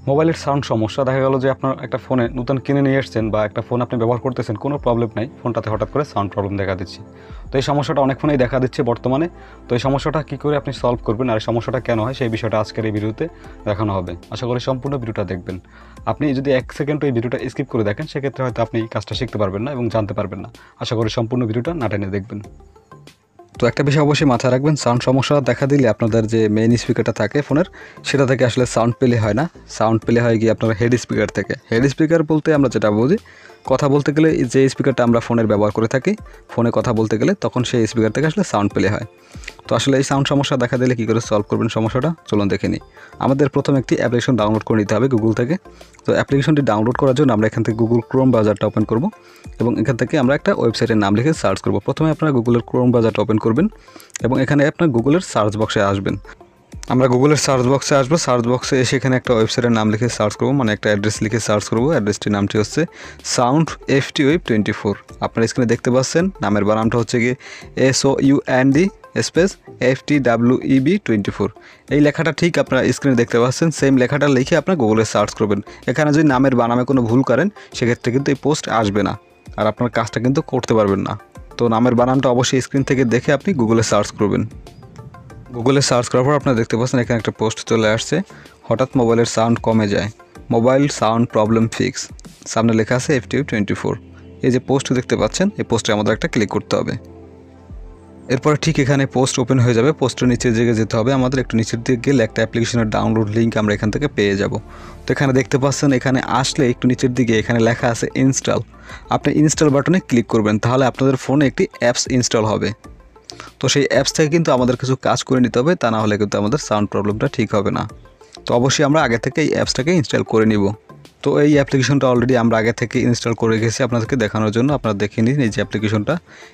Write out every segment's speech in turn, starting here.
মোবাইলের সাউন্ড সমস্যা দেখা গেল যে আপনার একটা ফোনে নতুন কিনে নিয়ে এসেছেন বা একটা ফোন আপনি ব্যবহার করতেছেন, কোনো প্রবলেম নাই, ফোনটাতে হঠাৎ করে সাউন্ড প্রবলেম দেখা দিচ্ছে। তো এই সমস্যাটা অনেক ফোনেই দেখা দিচ্ছে বর্তমানে। তো এই সমস্যাটা কী করে আপনি সলভ করবেন আর এই সমস্যাটা কেন হয় সেই বিষয়টা আজকের এই ভিডিওতে দেখানো হবে। আশা করি সম্পূর্ণ ভিডিওটা দেখবেন। আপনি যদি 1 সেকেন্ড এই ভিডিওটা স্কিপ করে দেখেন সেক্ষেত্রে হয়তো আপনি কাজটা শিখতে পারবেন না এবং জানতে পারবেন না। আশা করি সম্পূর্ণ ভিডিওটা না টেনে দেখবেন। তো একটা বিষয় অবশ্যই মাথায় রাখবেন, সাউন্ড সমস্যা দেখা দিলে আপনাদের যে মেইন স্পিকারটা থাকে ফোনের, সেটা থেকে আসলে সাউন্ড পেলে হয় না। সাউন্ড পেলে হয় গিয়ে আপনার হেড স্পিকার থেকে। হেড স্পিকার বলতে আমরা যেটা বুঝি, কথা বলতে গেলে যে স্পিকারটা আমরা ফোনের ব্যবহার করে থাকি, ফোনে কথা বলতে গেলে তখন সেই স্পিকার থেকে আসলে সাউন্ড পেলে হয়। তো আসলে এই সাউন্ড সমস্যা দেখা দিলে কী করে সলভ করবেন সমস্যাটা চলুন দেখে নিই। আমাদের প্রথমে একটি অ্যাপ্লিকেশন ডাউনলোড করে নিতে হবে গুগল থেকে। তো অ্যাপ্লিকেশনটি ডাউনলোড করার জন্য আমরা এখান থেকে গুগল ক্রোম ব্রাউজারটা ওপেন করব এবং এখান থেকে আমরা একটা ওয়েবসাইটের নাম লিখে সার্চ করব। প্রথমে আপনারা গুগলের ক্রোম ব্রাউজারটা ওপেন করবেন এবং এখানে আপনার গুগলের সার্চ বক্সে আসবেন। আমরা গুগলের সার্চ বক্সে আসবো। সার্চ বক্সে এসে এখানে একটা ওয়েবসাইটের নাম লিখে সার্চ করবো, মানে একটা অ্যাড্রেস লিখে সার্চ করবো। অ্যাড্রেসটির নামটি হচ্ছে সাউন্ড FT ওয়েব 24। আপনার স্ক্রিনে দেখতে পাচ্ছেন নামের বানানটা হচ্ছে গিয়ে SOUND স্পেস FTWEB 24। এই লেখাটা ঠিক আপনারা স্ক্রিনে দেখতে পাচ্ছেন। সেম লেখাটা লিখে আপনার গুগলে সার্চ করবেন। এখানে যদি নামের বানামে কোনো ভুল করেন সেক্ষেত্রে কিন্তু এই পোস্ট আসবে না আর আপনার কাজটা কিন্তু করতে পারবেন না। তো নামের বানানটা অবশ্যই স্ক্রিন থেকে দেখে আপনি গুগলে সার্চ করবেন। গুগলে সার্চ করার পর আপনারা দেখতে পাচ্ছেন এখানে একটা পোস্ট চলে আসছে, হঠাৎ মোবাইলের সাউন্ড কমে যায়, মোবাইল সাউন্ড প্রবলেম ফিক্স, সামনে লেখা আছে FTWEB 24। এই যে পোস্ট দেখতে পাচ্ছেন, এই পোস্টে আমাদের একটা ক্লিক করতে হবে। এরপরে ঠিক এখানে পোস্ট ওপেন হয়ে যাবে। পোস্টের নিচের দিকে যেতে হবে আমাদের, একটু নিচের দিকে গেলে একটা অ্যাপ্লিকেশনের ডাউনলোড লিঙ্ক আমরা এখান থেকে পেয়ে যাব। তো এখানে দেখতে পাচ্ছেন, এখানে আসলে একটু নিচের দিকে এখানে লেখা আছে ইনস্টল। আপনি ইনস্টল বাটনে ক্লিক করবেন, তাহলে আপনাদের ফোনে একটি অ্যাপস ইনস্টল হবে। তো সেই অ্যাপস থেকে কিন্তু আমাদের কিছু কাজ করে নিতে হবে, তা না হলে কিন্তু আমাদের সাউন্ড প্রবলেমটা ঠিক হবে না। তো অবশ্যই আমরা আগে থেকে এই অ্যাপসটাকে ইনস্টল করে নিব। তো এই অ্যাপ্লিকেশনটা অলরেডি আমরা আগে থেকে ইনস্টল করে রেখেছি আপনাদেরকে দেখানোর জন্য। আপনারা দেখে নিন এই যে অ্যাপ্লিকেশনটা,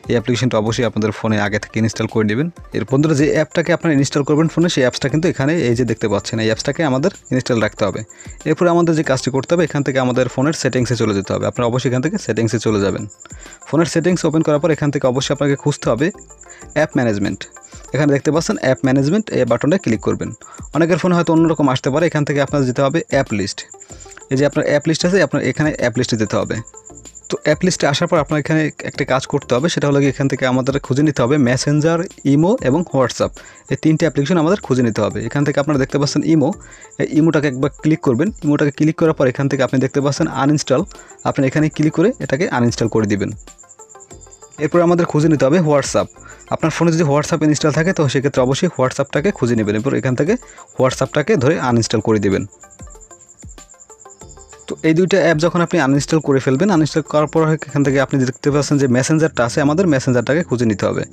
এই অ্যাপ্লিকেশনটা অবশ্যই আপনাদের ফোনে আগে থেকে ইনস্টল করে নেবেন। এর বন্ধুরা যে অ্যাপটাকে আপনারা ইনস্টল করবেন ফোনে, সেই অ্যাপসটা কিন্তু এখানে এই যে দেখতে পাচ্ছেন, এই অ্যাপসটাকে আমাদের ইনস্টল রাখতে হবে। এরপরে আমাদের যে কাজটি করতে হবে, এখান থেকে আমাদের ফোনের সেটিংসে চলে যেতে হবে। আপনারা অবশ্যই এখান থেকে সেটিংসে চলে যাবেন। ফোনের সেটিংস ওপেন করার পর এখান থেকে অবশ্যই আপনাকে খুঁজতে হবে অ্যাপ ম্যানেজমেন্ট। এখানে দেখতে পাচ্ছেন অ্যাপ ম্যানেজমেন্ট, এই বাটনটা ক্লিক করবেন। অনেকের ফোনে হয়তো অন্যরকম আসতে পারে। এখান থেকে আপনার যেতে হবে অ্যাপ লিস্ট। এই যে আপনার অ্যাপ লিস্ট আছে, আপনার এখানে অ্যাপ লিস্টে যেতে হবে। তো অ্যাপ লিস্টে আসার পর আপনার এখানে একটা কাজ করতে হবে, সেটা হলো এখান থেকে আমাদের খুঁজে নিতে হবে মেসেঞ্জার, ইমো এবং হোয়াটসঅ্যাপ। এই তিনটে অ্যাপ্লিকেশন আমাদের খুঁজে নিতে হবে। এখান থেকে আপনারা দেখতে পাচ্ছেন ইমো, এই ইমোটাকে একবার ক্লিক করবেন। ইমোটাকে ক্লিক করার পর এখান থেকে আপনি দেখতে পাচ্ছেন আনইনস্টল। আপনি এখানে ক্লিক করে এটাকে আনইনস্টল করে দিবেন। এরপর আমাদের খুঁজে নিতে হবে হোয়াটসঅ্যাপ। আপনার ফোনে যদি হোয়াটসঅ্যাপ ইনস্টল থাকে তো সেক্ষেত্রে অবশ্যই হোয়াটসঅ্যাপটাকে খুঁজে নেবেন। এরপর এখান থেকে হোয়াটসঅ্যাপটাকে ধরে আনইনস্টল করে দিবেন। তো এই দুইটা অ্যাপ যখন আপনি আনইনস্টল করে ফেলবেন, আনইনস্টল করার পর এখান থেকে আপনি দেখতে পাচ্ছেন যে মেসেঞ্জারটা আছে, আমাদের মেসেঞ্জারটাকে খুঁজে নিতে হবে।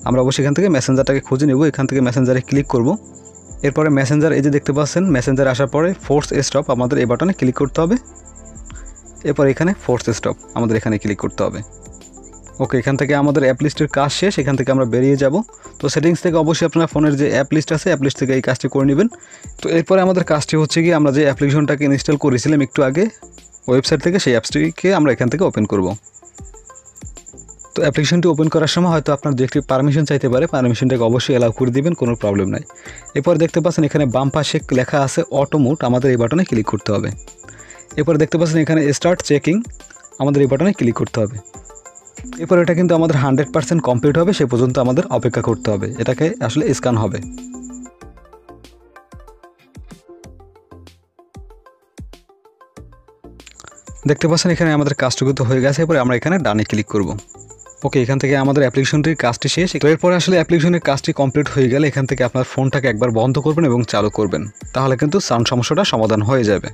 আমরা অবশ্যই এখান থেকে মেসেঞ্জারটাকে খুঁজে নেব। এখান থেকে মেসেঞ্জারে ক্লিক করব। এরপরে মেসেঞ্জার, এই যে দেখতে পাচ্ছেন মেসেঞ্জার আসার পরে ফোর্স স্টপ, আমাদের এই বাটনে ক্লিক করতে হবে। এরপর এখানে ফোর্স স্টপ আমাদের এখানে ক্লিক করতে হবে। ওকে, এখান থেকে আমাদের অ্যাপ লিস্টের কাজ শেষ। এখান থেকে আমরা বেরিয়ে যাব। তো সেটিংস থেকে অবশ্যই আপনার ফোনের যে অ্যাপ লিস্ট আছে, অ্যাপ লিস্ট থেকে এই কাজটি করে নেবেন। তো এরপরে আমাদের কাজটি হচ্ছে কি, আমরা যে অ্যাপ্লিকেশনটাকে ইনস্টল করেছিলাম একটু আগে ওয়েবসাইট থেকে, সেই অ্যাপসটিকে আমরা এখান থেকে ওপেন করব। তো অ্যাপ্লিকেশনটি ওপেন করার সময় হয়তো আপনার যে একটি পারমিশন চাইতে পারে, পারমিশনটাকে অবশ্যই অ্যালাউ করে দিবেন, কোনো প্রবলেম নাই। এরপর দেখতে পাচ্ছেন এখানে বাম পাশে লেখা আছে অটো মোড, আমাদের এই বাটনে ক্লিক করতে হবে। এরপর দেখতে পাচ্ছেন এখানে স্টার্ট চেকিং, আমাদের এই বাটনে ক্লিক করতে হবে। এরপর এটা কিন্তু আমাদের 100% কমপ্লিট হবে, সে পর্যন্ত আমাদের অপেক্ষা করতে হবে। এটাকে আসলে স্ক্যান হবে। দেখতে পাচ্ছেন এখানে আমাদের কাজটুকু তো হয়ে গেছে। এরপরে আমরা এখানে ডানে ক্লিক করব। ওকে, এখান থেকে আমাদের অ্যাপ্লিকেশনটির কাজটি শেষ। এরপরে আসলে অ্যাপ্লিকেশনের কাজটি কমপ্লিট হয়ে গেলে এখান থেকে আপনার ফোনটাকে একবার বন্ধ করবেন এবং চালু করবেন, তাহলে কিন্তু সাউন্ড সমস্যাটা সমাধান হয়ে যাবে।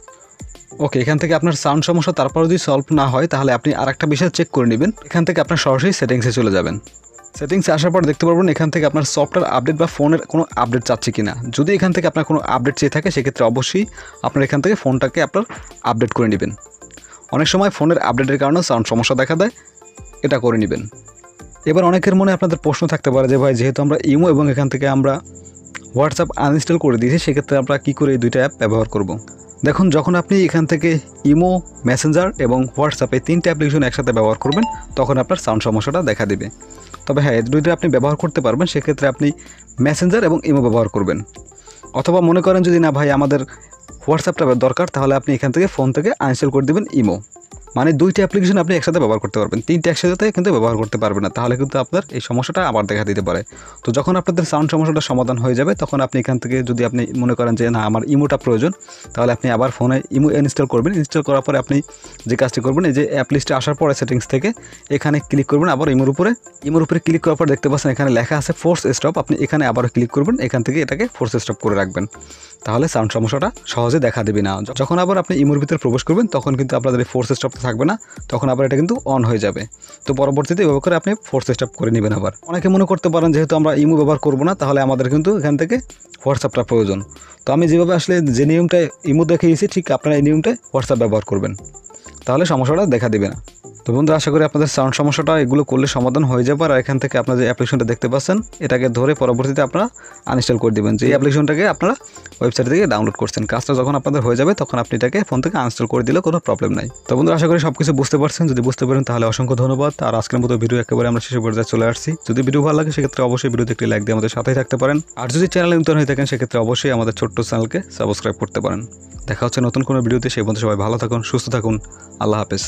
ওকে, এখান থেকে আপনার সাউন্ড সমস্যা তারপর যদি সলভ না হয় তাহলে আপনি আরেকটা বিষয় চেক করে নেবেন। এখান থেকে আপনার সরাসরি সেটিংসে চলে যাবেন। সেটিংসে আসার পর দেখতে পারবেন এখান থেকে আপনার সফটওয়্যার আপডেট বা ফোনের কোনো আপডেট চাচ্ছে কিনা। যদি এখান থেকে আপনার কোনো আপডেট চেয়ে থাকে সেক্ষেত্রে অবশ্যই আপনার এখান থেকে ফোনটাকে আপনার আপডেট করে নেবেন। অনেক সময় ফোনের আপডেটের কারণে সাউন্ড সমস্যা দেখা দেয়, এটা করে নেবেন। এবার অনেকের মনে আপনাদের প্রশ্ন থাকতে পারে যে ভাই, যেহেতু আমরা ইমো এবং এখান থেকে আমরা হোয়াটসঅ্যাপ আনইনস্টল করে দিয়েছি, সেক্ষেত্রে আমরা কী করে এই দুইটা অ্যাপ ব্যবহার করব। দেখুন, যখন আপনি এখান থেকে ইমো, মেসেঞ্জার এবং হোয়াটসঅ্যাপ এই তিনটে অ্যাপ্লিকেশন একসাথে ব্যবহার করবেন তখন আপনার সাউন্ড সমস্যাটা দেখা দেবে। তবে হ্যাঁ, এই দুইটা আপনি ব্যবহার করতে পারবেন, সেক্ষেত্রে আপনি মেসেঞ্জার এবং ইমো ব্যবহার করবেন। অথবা মনে করেন যদি না ভাই আমাদের হোয়াটসঅ্যাপটা দরকার, তাহলে আপনি এখান থেকে ফোন থেকে আনইনস্টল করে দেবেন ইমো। মানে 2টা অ্যাপ্লিকেশন আপনি একসাথে ব্যবহার করতে পারবেন, 3টা একসাথে কিন্তু ব্যবহার করতে পারবেন না, তাহলে কিন্তু আপনার এই সমস্যাটা আবার দেখা দিতে পারে। তো যখন আপনাদের সাউন্ড সমস্যাটা সমাধান হয়ে যাবে, তখন আপনি এখান থেকে যদি আপনি মনে করেন যে না আমার ইমোটা প্রয়োজন, তাহলে আপনি আবার ফোনে ইমো ইনস্টল করবেন। ইনস্টল করার পরে আপনি যে কাজটি করবেন, এই যে অ্যাপ লিস্টে আসার পরে সেটিংস থেকে এখানে ক্লিক করবেন আবার ইমোর উপরে ক্লিক করার পর দেখতে পাচ্ছেন এখানে লেখা আছে ফোর্স স্টপ। আপনি এখানে আবারও ক্লিক করবেন, এখান থেকে এটাকে ফোর্স স্টপ করে রাখবেন, তাহলে সাউন্ড সমস্যাটা সহজে দেখা দেবে না। যখন আবার আপনি ইমোর ভিতরে প্রবেশ করবেন, তখন কিন্তু আপনাদের এই ফোর্স স্টপটা থাকবে না, তখন আবার এটা কিন্তু অন হয়ে যাবে। তো পরবর্তীতে এভাবে করে আপনি ফোর্স স্টপ করে নেবেন। আবার অনেকে মনে করতে পারেন যেহেতু আমরা ইমো ব্যবহার করবো না, তাহলে আমাদের কিন্তু এখান থেকে হোয়াটসঅ্যাপটা প্রয়োজন। তো আমি যেভাবে আসলে যে নিয়মটা ইমো দেখিয়েছি, ঠিক আপনারা এই নিয়মটাই হোয়াটসঅ্যাপ ব্যবহার করবেন, তাহলে সমস্যাটা দেখা দেবে না। তো বন্ধুরা, আশা করি আপনাদের সাউন্ড সমস্যাটা এগুলো করলে সমাধান হয়ে যাবে। আর এখান থেকে আপনারা যে অ্যাপ্লিকেশনটা দেখতে পাচ্ছেন, এটাকে ধরে পরবর্তীতে আপনারা আনইনস্টল করে দেবেন। যে অ্যাপ্লিকেশনটাকে আপনারা ওয়েবসাইট থেকে ডাউনলোড করছেন, কাজটা যখন আপনাদের হয়ে যাবে, তখন আপনি এটাকে ফোন থেকে আনইনস্টল করে দিলে কোনো প্রবলেম নাই। তো বন্ধুরা, আশা করি সব কিছু বুঝতে পারছেন। যদি বুঝতে পারেন তাহলে অসংখ্য ধন্যবাদ। আর আজকের মতো ভিডিও একেবারে আমরা শেষে পর্যায়ে চলে আসছি। যদি ভিডিও ভালো লাগে সেক্ষেত্রে অবশ্যই ভিডিওতে একটি লাইক দিয়ে আমাদের সাথেই থাকতে পারেন। আর যদি চ্যানেলে নতুন হয়ে থাকেন সেক্ষেত্রে অবশ্যই আমাদের ছোট্ট চ্যানেলকে সাবস্ক্রাইব করতে পারেন। দেখা হচ্ছে নতুন কোনো ভিডিওতে। সেই পর্যন্ত সবাই ভালো থাকুন, সুস্থ থাকুন। আল্লাহ হাফেজ।